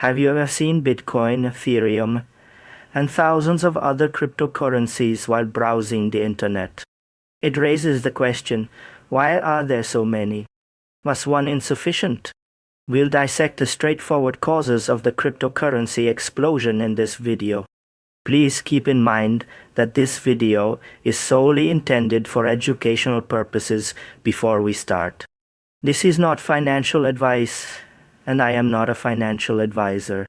Have you ever seen Bitcoin, Ethereum, and thousands of other cryptocurrencies while browsing the internet? It raises the question, why are there so many? Was one insufficient? We'll dissect the straightforward causes of the cryptocurrency explosion in this video. Please keep in mind that this video is solely intended for educational purposes before we start. This is not financial advice, and I am not a financial advisor.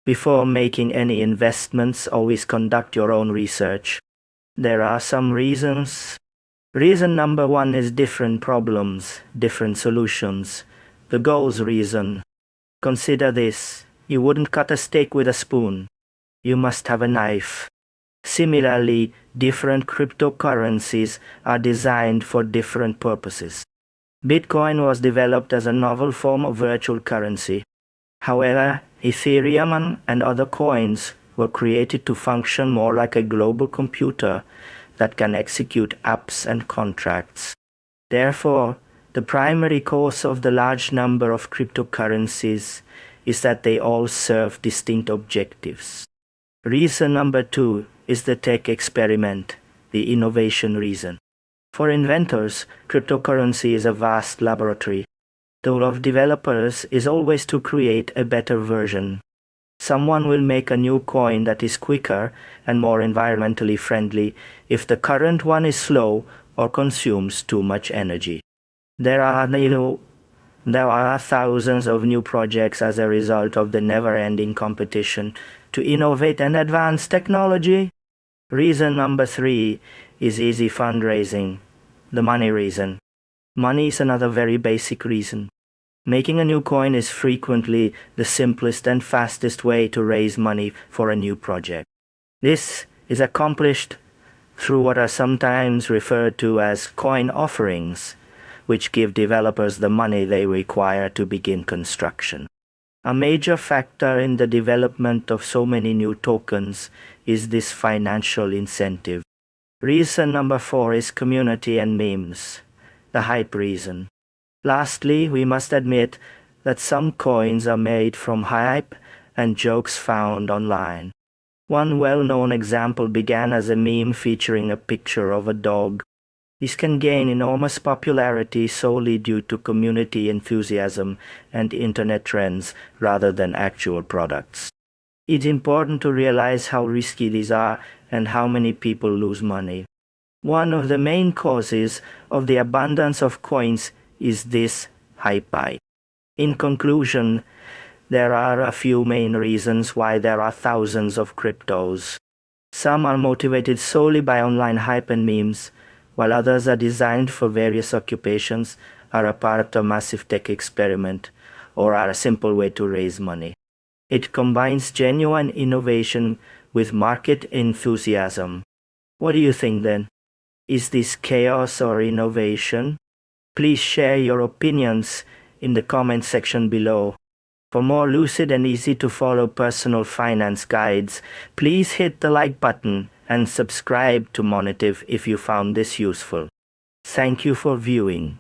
Before making any investments, always conduct your own research. There are some reasons. Reason number one is different problems, different solutions. The goals reason. Consider this. You wouldn't cut a steak with a spoon. You must have a knife. Similarly, different cryptocurrencies are designed for different purposes. Bitcoin was developed as a novel form of virtual currency. However, Ethereum and other coins were created to function more like a global computer that can execute apps and contracts. Therefore, the primary cause of the large number of cryptocurrencies is that they all serve distinct objectives. Reason number two is the tech experiment, the innovation reason. For inventors, cryptocurrency is a vast laboratory. The goal of developers is always to create a better version. Someone will make a new coin that is quicker and more environmentally friendly if the current one is slow or consumes too much energy. There are thousands of new projects as a result of the never-ending competition to innovate and advance technology. Reason number three is easy fundraising, the money reason. Money is another very basic reason. Making a new coin is frequently the simplest and fastest way to raise money for a new project. This is accomplished through what are sometimes referred to as coin offerings, which give developers the money they require to begin construction. A major factor in the development of so many new tokens is this financial incentive. Reason number four is community and memes, the hype reason. Lastly, we must admit that some coins are made from hype and jokes found online. One well-known example began as a meme featuring a picture of a dog. This can gain enormous popularity solely due to community enthusiasm and internet trends rather than actual products. It's important to realize how risky these are and how many people lose money. One of the main causes of the abundance of coins is this hype buy. In conclusion, there are a few main reasons why there are thousands of cryptos. Some are motivated solely by online hype and memes, while others are designed for various occupations, are a part of a massive tech experiment, or are a simple way to raise money. It combines genuine innovation with market enthusiasm. What do you think then? Is this chaos or innovation? Please share your opinions in the comment section below. For more lucid and easy to follow personal finance guides, please hit the like button and subscribe to Monetive if you found this useful. Thank you for viewing.